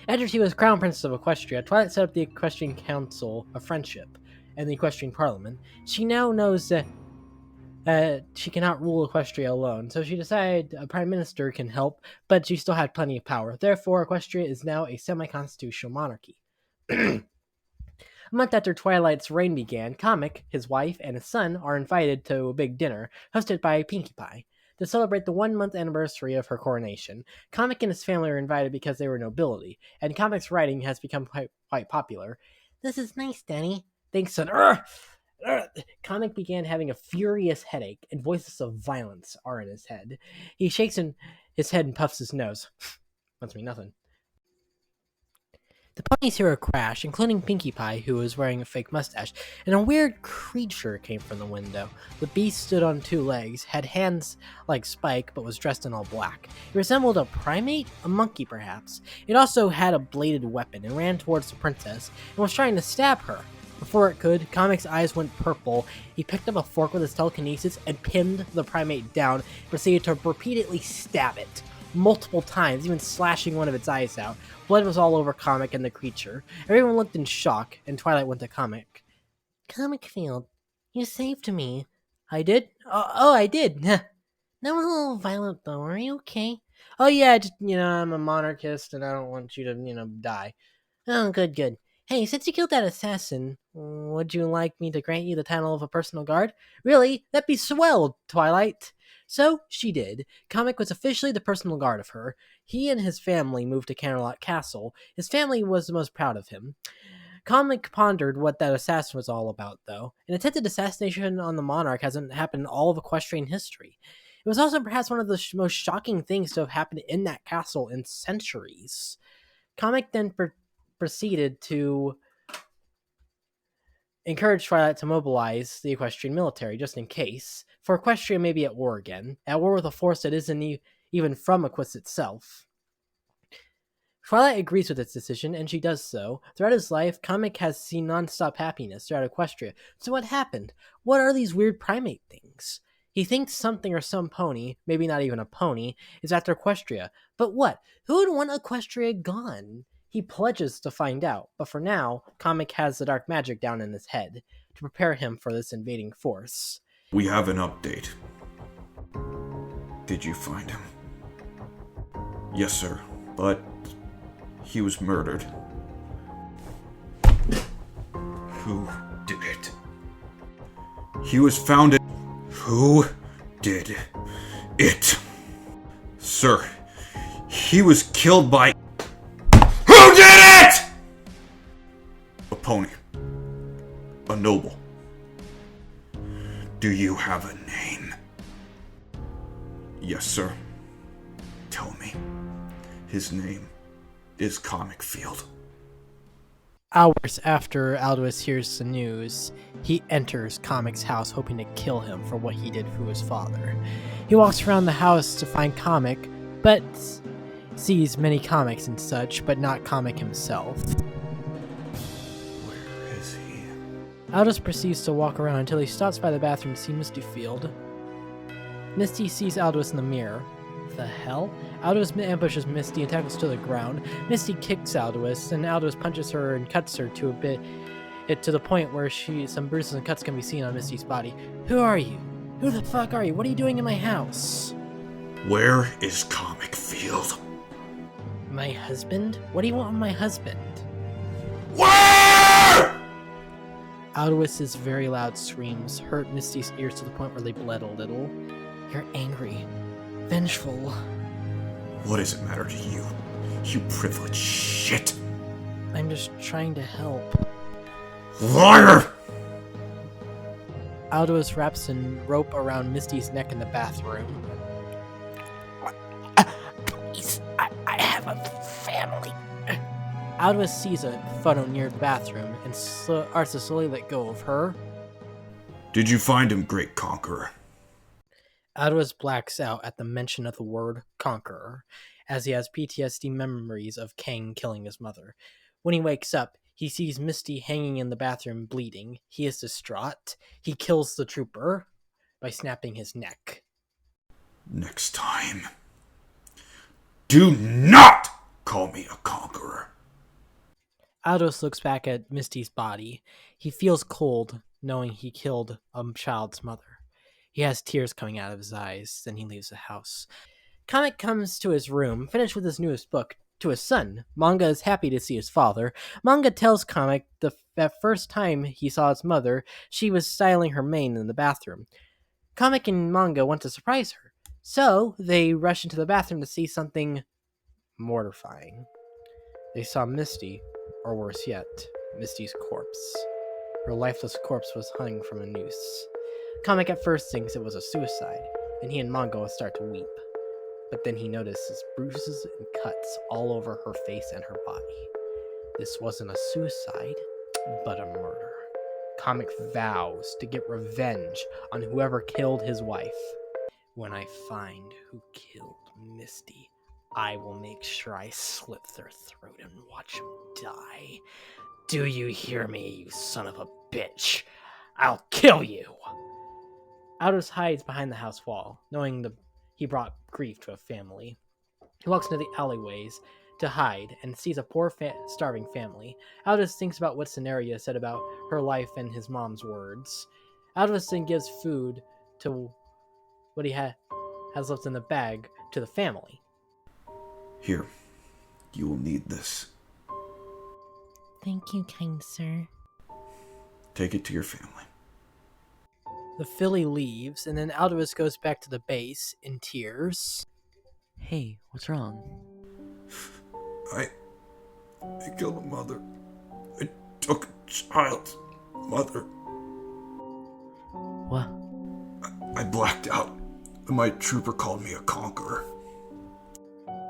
After she was Crown Princess of Equestria, Twilight set up the Equestrian Council of Friendship and the Equestrian Parliament. She now knows that she cannot rule Equestria alone, so she decided a prime minister can help, but she still had plenty of power. Therefore, Equestria is now a semi-constitutional monarchy. A month after Twilight's reign began, Comic, his wife, and his son are invited to a big dinner hosted by Pinkie Pie to celebrate the 1 month anniversary of her coronation. Comic and his family are invited because they were nobility, and Comic's writing has become quite popular. This is nice, Danny. Thanks, son. Comic began having a furious headache, and voices of violence are in his head. He shakes his head and puffs his nose. Must mean nothing. The ponies hear a crash, including Pinkie Pie, who was wearing a fake mustache, and a weird creature came from the window. The beast stood on 2 legs, had hands like Spike, but was dressed in all black. It resembled a primate? A monkey, perhaps. It also had a bladed weapon and ran towards the princess and was trying to stab her. Before it could, Comic's eyes went purple. He picked up a fork with his telekinesis and pinned the primate down and proceeded to repeatedly stab it multiple times, even slashing one of its eyes out. Blood was all over Comic and the creature. Everyone looked in shock, and Twilight went to Comic. Comicfield, you saved me. I did? Oh, I did. That was a little violent, though. Are you okay? Oh, yeah, just, I'm a monarchist, and I don't want you to, die. Oh, good. Hey, since you killed that assassin, would you like me to grant you the title of a personal guard? Really? That'd be swell, Twilight. So she did. Comic was officially the personal guard of her. He and his family moved to Camelot Castle. His family was the most proud of him. Comic pondered what that assassin was all about, though. An attempted assassination on the monarch hasn't happened in all of equestrian history. It was also perhaps one of the most shocking things to have happened in that castle in centuries. Comic then proceeded to encourage Twilight to mobilize the Equestrian military, just in case, for Equestria may be at war again, at war with a force that isn't even from Equus itself. Twilight agrees with this decision, and she does so. Throughout his life, Comic has seen non-stop happiness throughout Equestria. So what happened? What are these weird primate things? He thinks something or some pony, maybe not even a pony, is after Equestria. But what? Who would want Equestria gone? He pledges to find out, but for now, Comic has the dark magic down in his head to prepare him for this invading force. We have an update. Did you find him? Yes, sir, but he was murdered. Who did it? He was found in... Who did it? Sir, he was killed by... Who did it?! A pony. A noble. Do you have a name? Yes, sir. Tell me. His name is Comicfield. Hours after Aldous hears the news, he enters Comic's house hoping to kill him for what he did to his father. He walks around the house to find Comic, but sees many comics and such, but not Comic himself. Where is he? Aldous proceeds to walk around until he stops by the bathroom to see Misty Field. Misty sees Aldous in the mirror. The hell? Aldous ambushes Misty and tackles to the ground. Misty kicks Aldous, and Aldous punches her and cuts her to the point where some bruises and cuts can be seen on Misty's body. Who are you? Who the fuck are you? What are you doing in my house? Where is Comicfield? My husband? What do you want with my husband? Where? Aldous' very loud screams hurt Misty's ears to the point where they bled a little. You're angry. Vengeful. What does it matter to you? You privileged shit! I'm just trying to help. Liar! Aldous wraps a rope around Misty's neck in the bathroom. Please, I have a family. Aldous sees a photo near the bathroom and starts to slowly let go of her. Did you find him, Great Conqueror? Aldous blacks out at the mention of the word conqueror, as he has PTSD memories of Kang killing his mother. When he wakes up, he sees Misty hanging in the bathroom bleeding. He is distraught. He kills the trooper by snapping his neck. Next time, do not call me a conqueror. Aldous looks back at Misty's body. He feels cold, knowing he killed a child's mother. He has tears coming out of his eyes, then he leaves the house. Comic comes to his room, finished with his newest book, to his son. Manga is happy to see his father. Manga tells Comic that first time he saw his mother, she was styling her mane in the bathroom. Comic and Manga want to surprise her, so they rush into the bathroom to see something mortifying. They saw Misty, or worse yet, Misty's corpse. Her lifeless corpse was hung from a noose. Comic at first thinks it was a suicide, and he and Manga start to weep. But then he notices bruises and cuts all over her face and her body. This wasn't a suicide, but a murder. Comic vows to get revenge on whoever killed his wife. When I find who killed Misty, I will make sure I slit their throat and watch them die. Do you hear me, you son of a bitch? I'll kill you! Aldous hides behind the house wall, knowing he brought grief to a family. He walks into the alleyways to hide and sees a poor, starving family. Aldous thinks about what Scenario said about her life and his mom's words. Aldous then gives food to what he has left in the bag to the family. Here, you will need this. Thank you, kind sir. Take it to your family. The filly leaves, and then Aldous goes back to the base in tears. Hey, what's wrong? I killed a mother. I took a child's mother. What? I blacked out. My trooper called me a conqueror.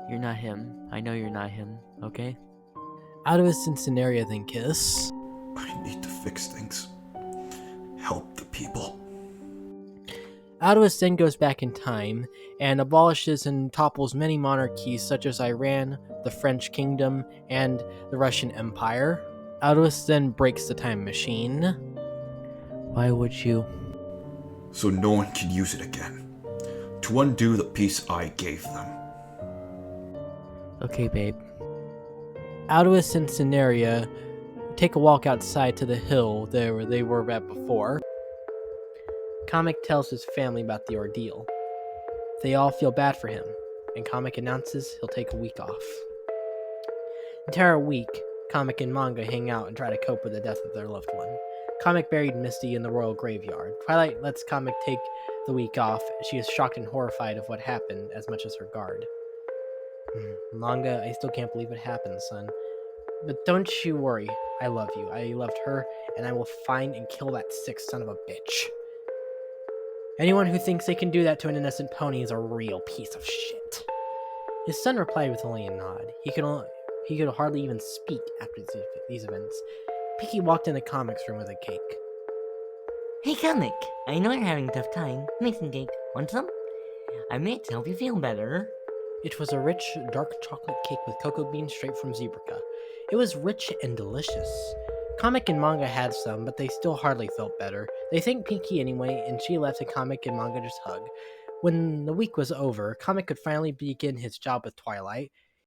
You're not him. I know you're not him, okay? Aldous and Scenario then kiss. I need to fix things. Help the people. Aldous then goes back in time and abolishes and topples many monarchies such as Iran, the French Kingdom, and the Russian Empire. Aldous then breaks the time machine. Why would you? So no one can use it again. To undo the peace I gave them. Okay, babe. Aldous and Scenario take a walk outside to the hill there where they were at before. Comic tells his family about the ordeal. They all feel bad for him, and Comic announces he'll take a week off. The entire week, Comic and Manga hang out and try to cope with the death of their loved one. Comic buried Misty in the royal graveyard. Twilight lets Comic take the week off. She is shocked and horrified of what happened as much as her guard. Manga, I still can't believe it happened, son. But don't you worry. I love you. I loved her, and I will find and kill that sick son of a bitch. Anyone who thinks they can do that to an innocent pony is a real piece of shit. His son replied with only a nod. He could hardly even speak after these events. Pinky walked into Comic's room with a cake. Hey, Comic! I know you're having a tough time. Make some cake. Want some? I made it to help you feel better. It was a rich, dark chocolate cake with cocoa beans straight from Zebraca. It was rich and delicious. Comic and Manga had some, but they still hardly felt better. They thanked Pinky anyway, and she left, and Comic and Manga just hugged. When the week was over, Comic could finally begin his job with Twilight.